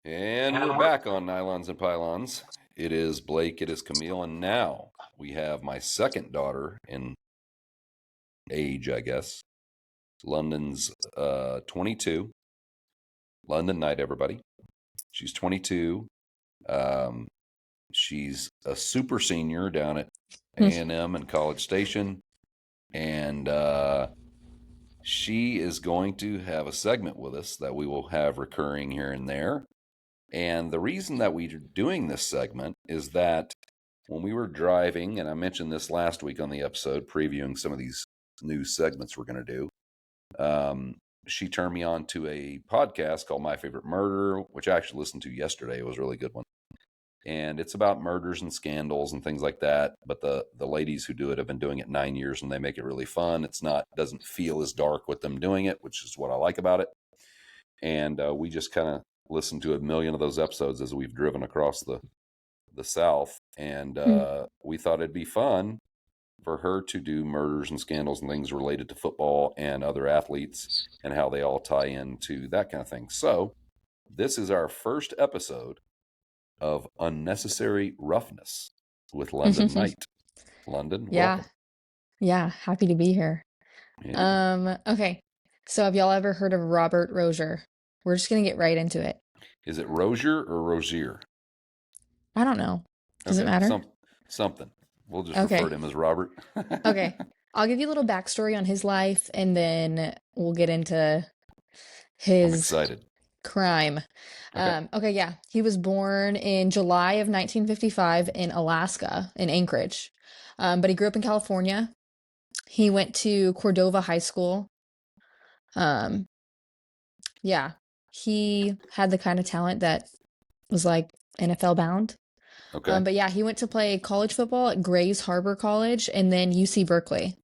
And we're back on Nylons and Pylons. It is Blake, it is Camille, and now we have my second daughter in age, I guess. London's 22. London night, everybody. She's 22. Um, she's a super senior down at A&M and College Station. And she is going to have a segment with us that we will have recurring here and there. And the reason that we're doing this segment is that when we were driving, and I mentioned this last week on the episode, previewing some of these new segments we're going to do, she turned me on to a podcast called My Favorite Murder, which I actually listened to yesterday. It was a really good one. And it's about murders and scandals and things like that. But the ladies who do it have been doing it 9 years, and they make it really fun. Doesn't feel as dark with them doing it, which is what I like about it. And we just kind of listened to a million of those episodes as we've driven across the South, and we thought it'd be fun for her to do murders and scandals and things related to football and other athletes and how they all tie into that kind of thing. So this is our first episode of Unnecessary Roughness with London Knight. London, welcome. Yeah, happy to be here. Yeah. Okay. So have y'all ever heard of Robert Rozier? We're just gonna get right into it. Is it Rozier or Rozier? I don't know. Does it matter? Something. We'll just refer to him as Robert. Okay. I'll give you a little backstory on his life, and then we'll get into I'm his excited. crime. Okay. Yeah. He was born in July of 1955 in Alaska, in Anchorage. But he grew up in California. He went to Cordova High School. Yeah. He had the kind of talent that was like NFL bound. Okay. But yeah, he went to play college football at Grays Harbor College and then UC Berkeley.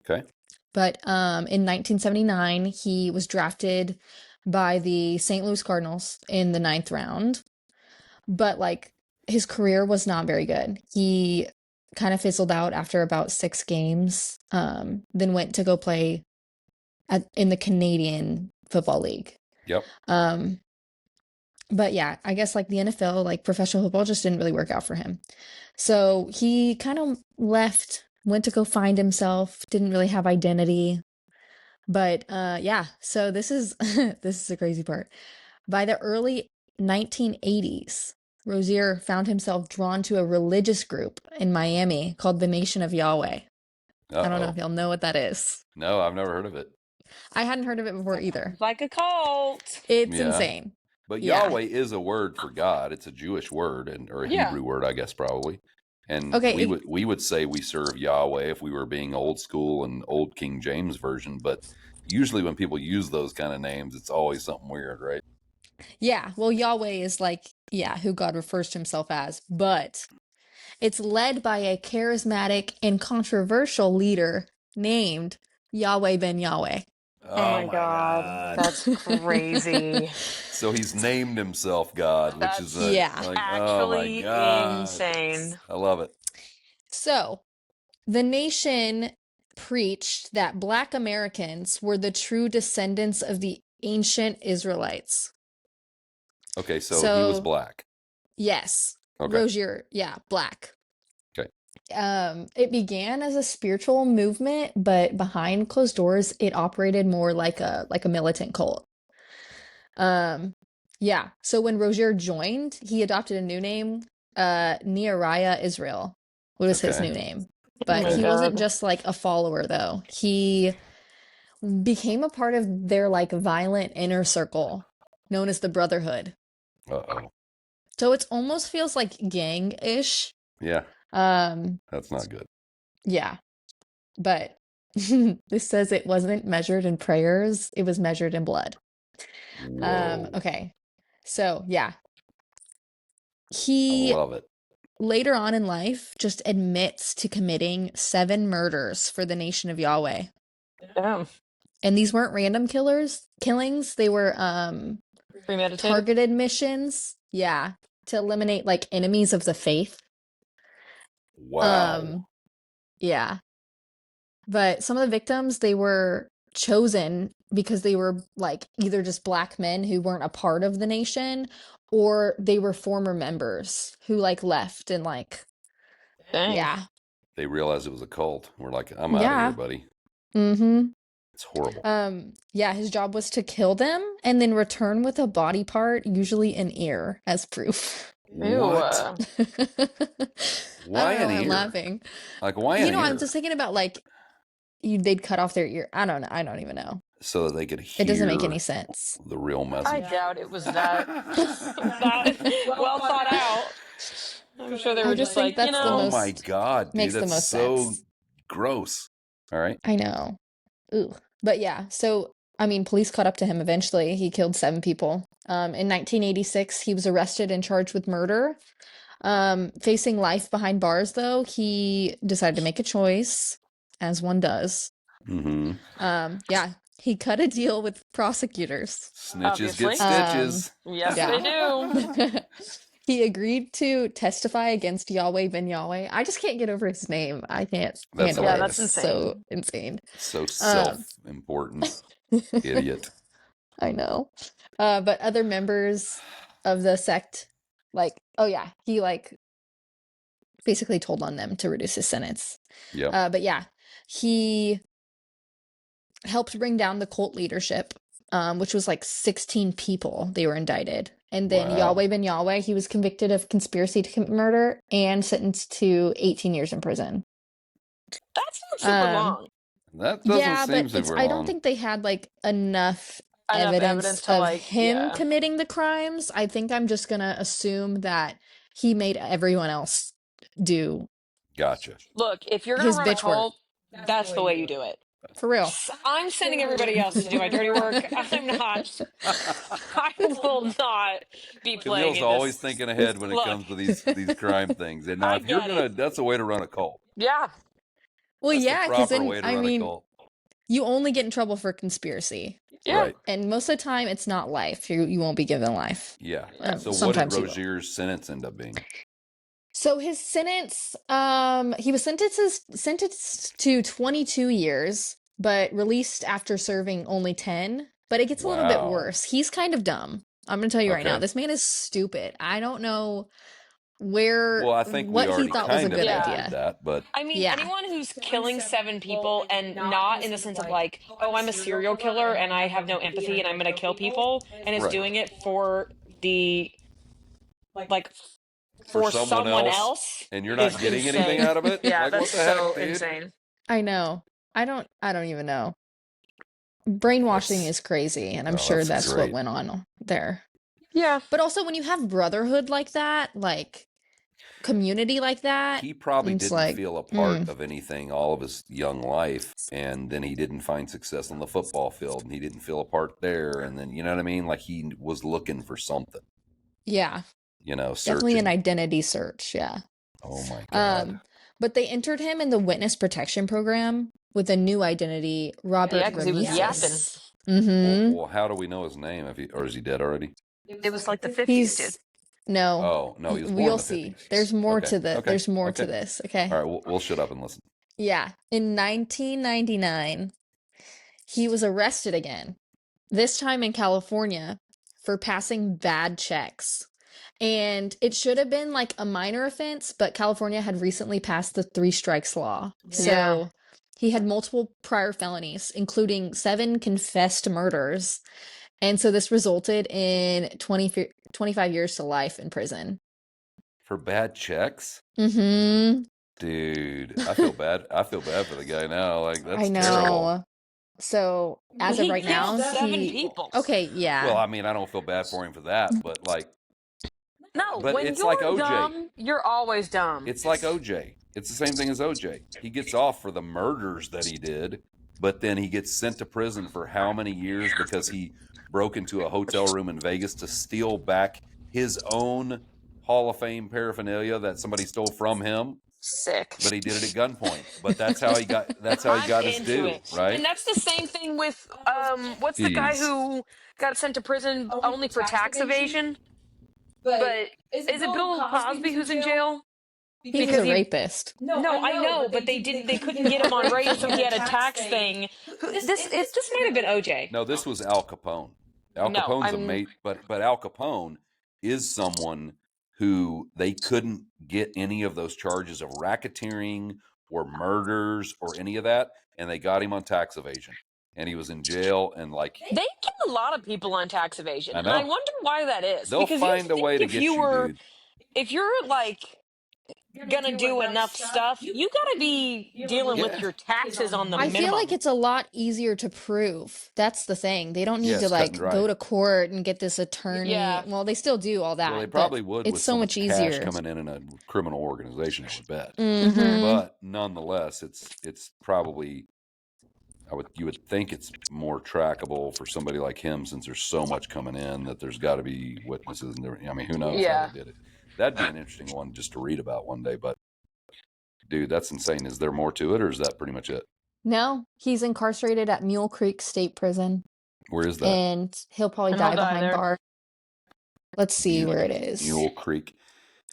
Okay. But in 1979, he was drafted by the St. Louis Cardinals in the 9th round. But like his career was not very good. He kind of fizzled out after about 6 games. Then went to go play in the Canadian Football League. Yep. But yeah, I guess like the NFL, like professional football just didn't really work out for him. So he kind of left, went to go find himself, didn't really have identity. But yeah, so this is this is the crazy part. By the early 1980s, Rozier found himself drawn to a religious group in Miami called the Nation of Yahweh. I don't know if y'all know what that is. No, I've never heard of it. I hadn't heard of it before either. Like a cult. It's insane. But Yahweh is a word for God. It's a Jewish word or a Hebrew word, I guess, probably. And we would say we serve Yahweh if we were being old school and old King James version. But usually when people use those kind of names, it's always something weird, right? Yeah. Well, Yahweh is like, who God refers to himself as. But it's led by a charismatic and controversial leader named Yahweh ben Yahweh. Oh my God. That's crazy. So he's named himself God, which is actually insane. I love it. So the Nation preached that Black Americans were the true descendants of the ancient Israelites. Okay, so he was black. Yes. Okay. Rozier, black. Okay. It began as a spiritual movement, but behind closed doors, it operated more like a militant cult. Yeah. So when Rozier joined, he adopted a new name, Nehariah Israel, was his new name. But he wasn't just like a follower, though. He became a part of their like violent inner circle known as the Brotherhood. Uh-oh. So it almost feels like gang-ish. Yeah. That's not good. Yeah. But this says it wasn't measured in prayers, it was measured in blood. Whoa. Okay. So, yeah. He I love it. Later on in life just admits to committing 7 murders for the Nation of Yahweh. Damn. And these weren't random killings, they were premeditated targeted missions. Yeah, to eliminate like enemies of the faith. Wow. Yeah. But some of the victims, they were chosen because they were like either just black men who weren't a part of the nation, or they were former members who like left and like, Dang. yeah. They realized it was a cult. We're like, I'm out of here, Yeah. buddy. Mm-hmm. It's horrible. Yeah, his job was to kill them and then return with a body part, usually an ear, as proof. What? Why I don't an know, I'm ear? laughing. Like, why You an know, I'm ear? just thinking about like they'd cut off their ear. I don't know. I don't even know. So that they could hear It doesn't make any sense. the real I message. doubt it was that well thought out. I'm sure they I were just just think like, you that's the Oh know, most my God, dude. makes the That's most so sense. gross. All right. I know. Ooh. But yeah, so I mean, police caught up to him eventually. He killed 7 people. In 1986, he was arrested and charged with murder. Facing life behind bars, though, he decided to make a choice, as one does. Mm-hmm. Yeah, he cut a deal with prosecutors. Snitches Obviously. get stitches. Yes, Yeah. they do. He agreed to testify against Yahweh ben Yahweh. I just can't get over his name. I can't That's handle Yeah, it. that's hilarious. It's so insane. So self-important. Idiot. I know. But other members of the sect, like, oh yeah, he like basically told on them to reduce his sentence. Yep. But yeah, he helped bring down the cult leadership, which was like 16 people they were indicted. And then Wow. Yahweh ben Yahweh, he was convicted of conspiracy to commit murder and sentenced to 18 years in prison. That's not super long. That doesn't Yeah, seem but it's super I long. don't think they had like enough Enough evidence evidence to of like, him yeah. committing the crimes. I think I'm just gonna assume that he made everyone else do Gotcha. Look, if you're gonna his run a bitch work. cult, that's the way you do it. For real. I'm sending everybody else to do my dirty work. I'm not. I will not be playing Camille's in always this. thinking ahead when it Look. comes to these crime things. And now, I if you're get gonna, it. that's a way to run a cult. Yeah. Well, That's the yeah, because proper then way to I run a mean, cult. you only get in trouble for conspiracy, Yeah. Right. and most of the time it's not life. You won't be given life. Yeah. Right. So what did Sometimes you will. Rozier's sentence end up being? So his sentence, he was sentenced to 22 years, but released after serving only 10. But it gets a little bit Wow. worse. He's kind of dumb. I'm gonna tell you right now, Okay. this man is stupid. I don't know where Well, I think we what he already thought was a kind of good Yeah. nailed idea. that, but I mean, Yeah. anyone who's killing 7 people and not in the sense of like, oh, I'm a serial killer and I have no empathy and I'm gonna kill people and is Right. doing it for the like for for someone someone else, else and you're is not getting insane. anything out of it? Yeah, Like, that's what the heck, so dude? insane. I know. I don't even know. Brainwashing That's- is crazy, and I'm Oh, sure that's that's what great. went on there. Yeah. But also when you have brotherhood like that, like community like that, He probably it's didn't like, feel a part of anything all of his young life, and then he didn't find success on the football field, and he didn't feel a part there, and then, you know what I mean? Like, he was looking for something, yeah, searching. definitely an identity search, yeah. Oh my God. But they entered him in the witness protection program with a new identity, Robert Yeah, because he was yapping. Ramirez. Mm-hmm. Well, how do we know his name? Or is he dead already? It was like the 50s, dude. He's no. Oh, no, he was born in You'll the see. 50s. There's more Okay, to the. okay, There's more to okay. this. Okay. All right, we'll shut up and listen. Yeah. In 1999, he was arrested again, this time in California, for passing bad checks. And it should have been like a minor offense, but California had recently passed the 3 strikes law. So Yeah. he had multiple prior felonies, including 7 confessed murders. And so this resulted in 25 years to life in prison. For bad checks? Mm-hmm. Dude, I feel bad. I feel bad for the guy now. Like, that's I know. terrible. So as of He right now, killed 7 he people. okay, yeah. Well, I mean, I don't feel bad for him for that, but like, No, but when it's you're like OJ. dumb, you're always dumb. It's like OJ. It's the same thing as OJ. He gets off for the murders that he did, but then he gets sent to prison for how many years because he broke into a hotel room in Vegas to steal back his own Hall of Fame paraphernalia that somebody stole from him. Sick. But he did it at gunpoint. But that's how he got. That's how he I'm got his into due, it. right? And that's the same thing with what's the guy Jeez. who got sent to prison only for tax evasion? But is it Bill Cosby who's in jail? He was because a he rapist. no, I know, but they couldn't get him on rape, so he had a tax thing. This might have been OJ. No, this was Al Capone. Al No, Capone's a I'm mate, but Al Capone is someone who they couldn't get any of those charges of racketeering or murders or any of that, and they got him on tax evasion, and he was in jail and like they get a lot of people on tax evasion, I and I know wonder why that is. they'll Because you find a think way to get you, dude. if you're like gonna do enough stuff, you gotta be dealing with Yeah, your taxes on the I feel like minimum. it's a lot easier to prove. That's the thing. They don't yeah, need to it's cut and like go dried. to court and get this attorney. Yeah. Well, they still do all Well, they that, but probably would it's with so so much much cash easier. coming in a criminal organization, I would bet. Mm-hmm. But nonetheless, it's probably you would think it's more trackable for somebody like him since there's so much coming in that there's got to be witnesses and everything. I mean, who knows how they Yeah. did it? That'd be an interesting one just to read about one day. But dude, that's insane. Is there more to it, or is that pretty much it? No, he's incarcerated at Mule Creek State Prison, Where is that? and he'll probably And he'll die die behind there. bars. Let's see where it is. Mule Creek.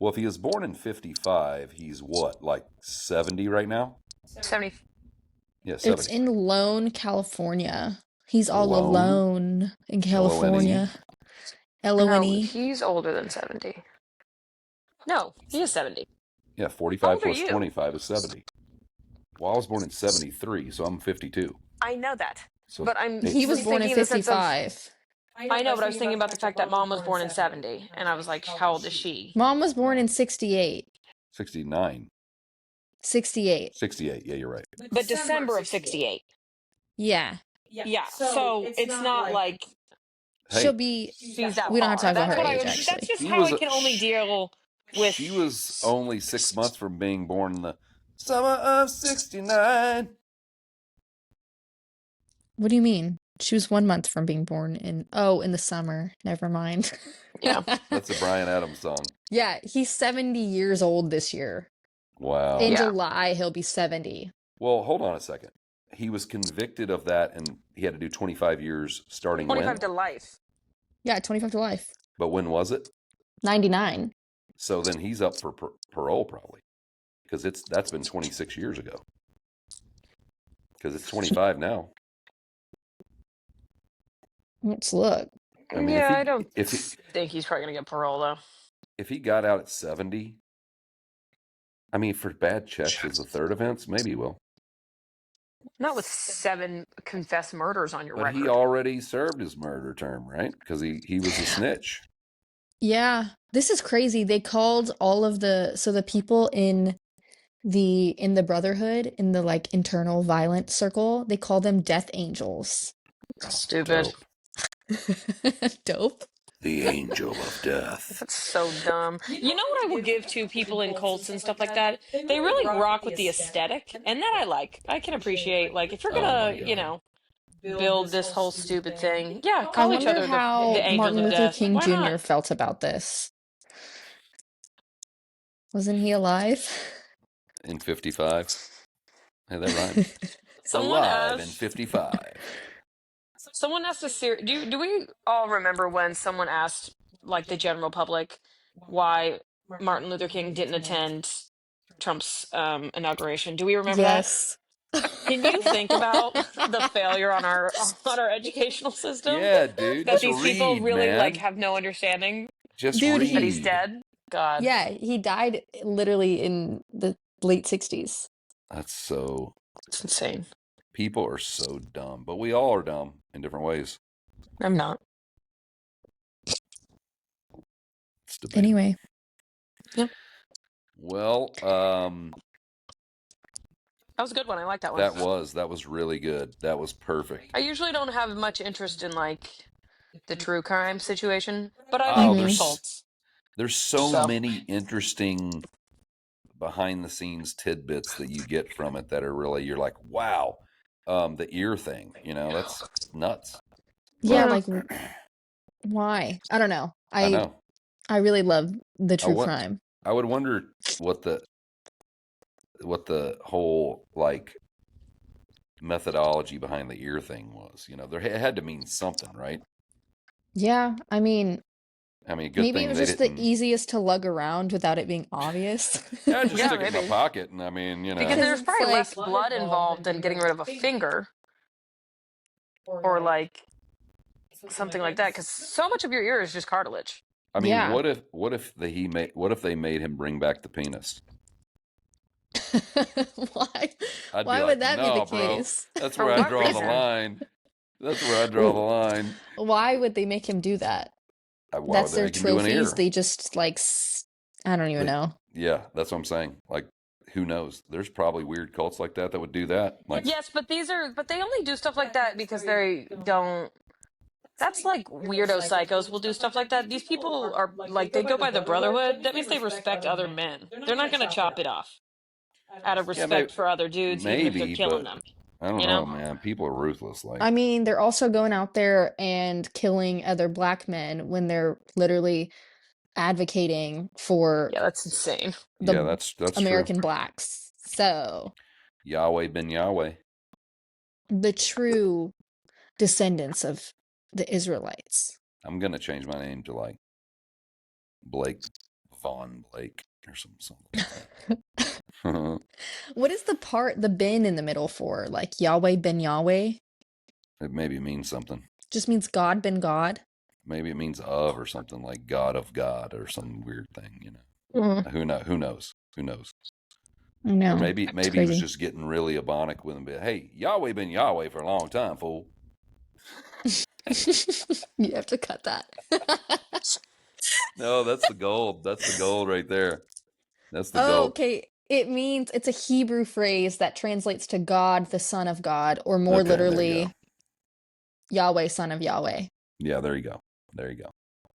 Well, if he was born in 55, he's what, like 70 right now? 70. Yeah, It's 70. in Lone, California. He's all Lone? alone in California. No, L-O-N-E. he's older than 70. No, he is 70. Yeah, How 45 old are plus you? 25 is 70. Well, I was born in 73, so I'm 52. I know that. So But I'm He was born in thinking in the sense of 55. I know, but I was thinking about the fact that mom was born in 70, and I was like, how old is she? Mom was born in 68. 69. 68. 68. Yeah, you're right. But December of 68. Yeah. Yeah, so it's not like Hey, She'll be. she's that We don't have to far. talk about That's her what age, I was. actually. That's just She how was I a- can only deal with. she was only 6 months from being born in the summer of 69. What do you mean? She was 1 month from being born in the summer. Never mind. Yeah. That's a Bryan Adams song. Yeah, he's 70 years old this year. Wow. In Yeah. July, he'll be 70. Well, hold on a second. He was convicted of that, and he had to do 25 years starting 25 when? to life. Yeah, 25 to life. But when was it? 99. So then he's up for parole probably, because that's been 26 years ago. Because it's 25 now. Let's look. I mean, Yeah, I don't if think he's probably gonna get parole though. if he got out at 70, I mean, for bad checks as a third offense, maybe he will. Not with 7 confessed murders on your But record. he already served his murder term, right? Because he was a snitch. Yeah, this is crazy. They called all of the people in the Brotherhood, in the like internal violent circle, they call them death angels. Stupid. Dope. The angel of death. That's so dumb. You know what I will give to people in cults and stuff like that? They really rock with the aesthetic, and that I like. I can appreciate. Like, if you're Oh my gonna, God. build this whole stupid thing, yeah, I call each wonder other how the angels Martin of Luther death. King Why Jr. not? felt about this. Wasn't he alive? In 55. Hey, that rhymes. Someone Alive in asked. 55. Someone asked do we all remember when someone asked, like, the general public why Martin Luther King didn't attend Trump's inauguration? Do we remember that? Yes. Can you think about the failure on our educational system? Yeah, dude. That Just these people read, really like man. have no understanding Just Dude, read. that he's dead? God. Yeah, he died literally in the late 60s. That's so. It's insane. People are so dumb, but we all are dumb in different ways. I'm not. It's debatable. Anyway, Well, That was a good one. I like that one. that was really good. That was perfect. I usually don't have much interest in, like, the true crime situation, but I Oh, like there's- cults. There's so So. many interesting behind the scenes tidbits that you get from it that are really, you're like, wow. The ear thing, that's nuts. yeah, Yeah. like why? I don't know. I know. I really love the true what- crime. I would wonder what the whole like methodology behind the ear thing was. There it had to mean something, right? Yeah, I mean, I mean, good Maybe it thing was they just the didn't. easiest to lug around without it being obvious. Yeah, just Yeah, stick it in my maybe. pocket, and I mean, you Because know. Because there's it's probably less like, blood involved than getting rid of a finger or like something like that. Because so much of your ear is just cartilage. I mean, yeah. what if they made him bring back the penis? Why? I'd be Why would like, that be the no, bro, case? that's For where I what draw the reason? line. That's where I draw the line. Why would they make him do that? Why would That's they their make him do an trophies. ear? They just like, I don't even They, know. yeah, that's what I'm saying. Like, who knows? There's probably weird cults like that would do that. Like, Yes, but they only do stuff like that because they don't. That's like weirdo psychos will do stuff like that. These people are like they go by the brotherhood. That means they respect other men. They're not going to chop it off out of yeah, maybe, respect for other dudes, even if they're maybe, killing but them. I don't You know, know? man. People are ruthless. Like, I mean, they're also going out there and killing other black men when they're literally advocating for Yeah, that's insane. yeah, the that's true. American blacks. So, Yahweh ben Yahweh. the true descendants of the Israelites. I'm gonna change my name to like Blake Von Blake or something like that. What is the ben in the middle for? Like Yahweh ben Yahweh? It maybe means something. Just means God ben God? Maybe it means of or something like God of God or some weird thing, you know. Mm. Who knows? Who knows? I Or know. maybe It's he was crazy. just getting really Ebonic with him. But hey, Yahweh been Yahweh for a long time, fool. You have to cut that. No, that's the gold. That's the gold right there. That's the Oh, gold. okay. It means it's a Hebrew phrase that translates to God, the Son of God, or more Okay, there you literally, go. Yahweh, Son of Yahweh. Yeah, there you go. There you go.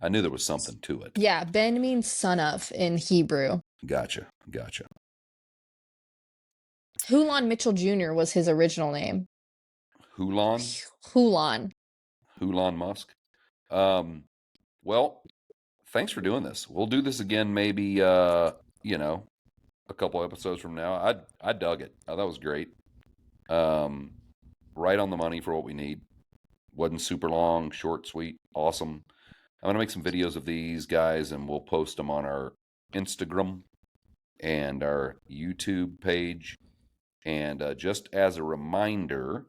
I knew there was something to it. Yeah, Ben means son of in Hebrew. Gotcha. Gotcha. Hulon Mitchell Jr. was his original name. Hulon? Hulon. Hulon Musk. Um, well, thanks for doing this. We'll do this again maybe you know, a couple episodes from now. I dug it. That was great. Um, right on the money for what we need. Wasn't super long, short, sweet, awesome. I'm gonna make some videos of these guys, and we'll post them on our Instagram and our YouTube page. And just as a reminder,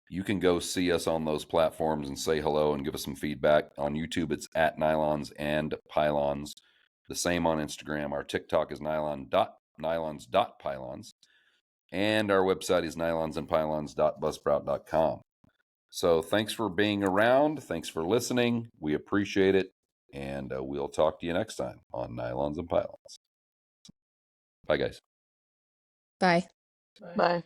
you can go see us on those platforms and say hello and give us some feedback. On YouTube, it's at Nylons and Pylons. The same on Instagram. Our TikTok is nylons.pylons. And our website is nylonsandpylons.buzzsprout.com. So thanks for being around. Thanks for listening. We appreciate it. And we'll talk to you next time on Nylons and Pylons. Bye, guys. Bye. Bye.